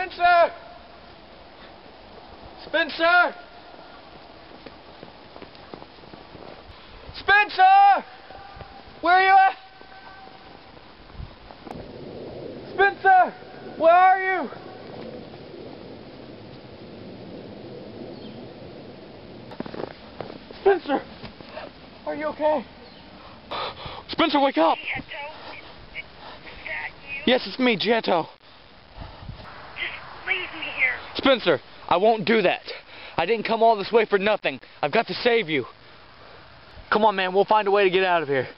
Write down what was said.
Spencer! Spencer! Spencer! Where are you at? Spencer! Where are you? Spencer! Are you okay? Spencer, wake up! G-Hetto, is that you? Yes, it's me, G-Hetto. Just leave me here. Spencer, I won't do that. I didn't come all this way for nothing. I've got to save you. Come on, man, we'll find a way to get out of here.